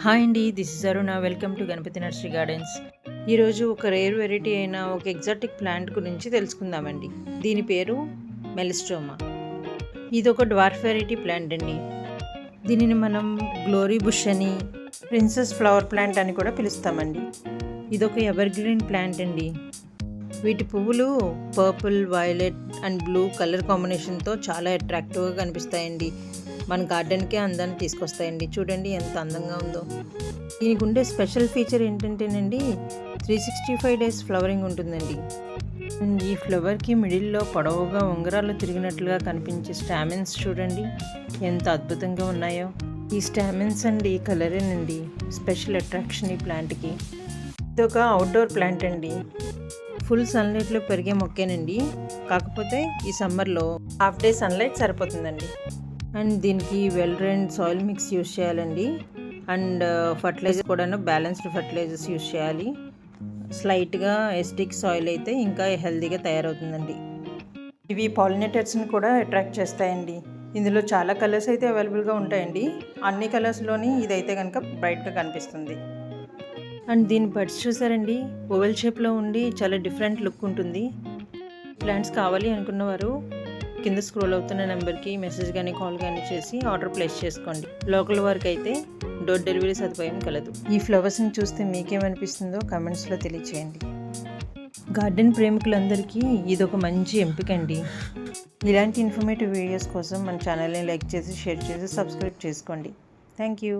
Hi అండి, this is Aruna. Welcome to Ganapathi nursery gardens. ఈరోజు ఒక రేర్ వెరైటీ అయిన ఒక ఎగ్జాటిక్ ప్లాంట్ గురించి తెలుసుకుందామండి. దీని పేరు మెలిస్టోమా. ఇది ఒక డ్వార్ఫ్ వెరైటీ ప్లాంట్ అండి. దీనిని మనం గ్లోరీ బుష్ అని, ప్రిన్సెస్ ఫ్లవర్ ప్లాంట్ అని కూడా పిలుస్తామండి. ఇదొక ఎవర్ గ్రీన్ ప్లాంట్ అండి. వీటి పువ్వులు purple, violet and blue colour కాంబినేషన్తో చాలా అట్రాక్టివ్గా కనిపిస్తాయండి. మన గార్డెన్కే అందాన్ని తీసుకొస్తాయండి. చూడండి ఎంత అందంగా ఉందో. దీనికి ఉండే స్పెషల్ ఫీచర్ ఏంటంటేనండి, 365 డేస్ ఫ్లవరింగ్ ఉంటుందండి. ఈ ఫ్లవర్కి మిడిల్లో పొడవుగా ఉంగరాలు తిరిగినట్లుగా కనిపించే స్టామెన్స్ చూడండి ఎంత అద్భుతంగా ఉన్నాయో. ఈ స్టామెన్స్ అండి కలరేనండి స్పెషల్ అట్రాక్షన్ ఈ ప్లాంట్కి. ఇది ఒక అవుట్డోర్ ప్లాంట్ అండి. ఫుల్ సన్లైట్లో పెరిగే మొక్కేనండి. కాకపోతే ఈ సమ్మర్లో హాఫ్ డే సన్లైట్ సరిపోతుందండి. అండ్ దీనికి well drained soil mix use చేయాలండి. అండ్ ఫర్టిలైజర్ కూడా బ్యాలెన్స్డ్ ఫర్టిలైజర్స్ యూస్ చేయాలి. స్లైట్గా ఎసిడిక్ సాయిల్ అయితే ఇంకా హెల్తీగా తయారవుతుందండి. ఇవి పాలినేటర్స్ని కూడా అట్రాక్ట్ చేస్తాయండి. ఇందులో చాలా కలర్స్ అయితే అవైలబుల్గా ఉంటాయండి. అన్ని కలర్స్లోని ఇదైతే కనుక బ్రైట్గా కనిపిస్తుంది. అండ్ దీని బడ్స్ చూసారండి, ఓవెల్ షేప్లో ఉండి చాలా డిఫరెంట్ లుక్ ఉంటుంది. ప్లాంట్స్ కావాలి అనుకున్నవారు కింద స్క్రోల్ అవుతున్న నెంబర్కి మెసేజ్ కానీ కాల్ కానీ చేసి ఆర్డర్ ప్లేస్ చేసుకోండి. లోకల్ వారికి అయితే డోర్ డెలివరీ సదుపాయం కలదు. ఈ ఫ్లవర్స్ని చూస్తే మీకేమనిపిస్తుందో కమెంట్స్లో తెలియచేయండి. గార్డెన్ ప్రేమికులందరికీ ఇదొక మంచి ఎంపిక అండి. ఇలాంటి ఇన్ఫర్మేటివ్ వీడియోస్ కోసం మన ఛానల్ని లైక్ చేసి, షేర్ చేసి, సబ్స్క్రైబ్ చేసుకోండి. Thank you.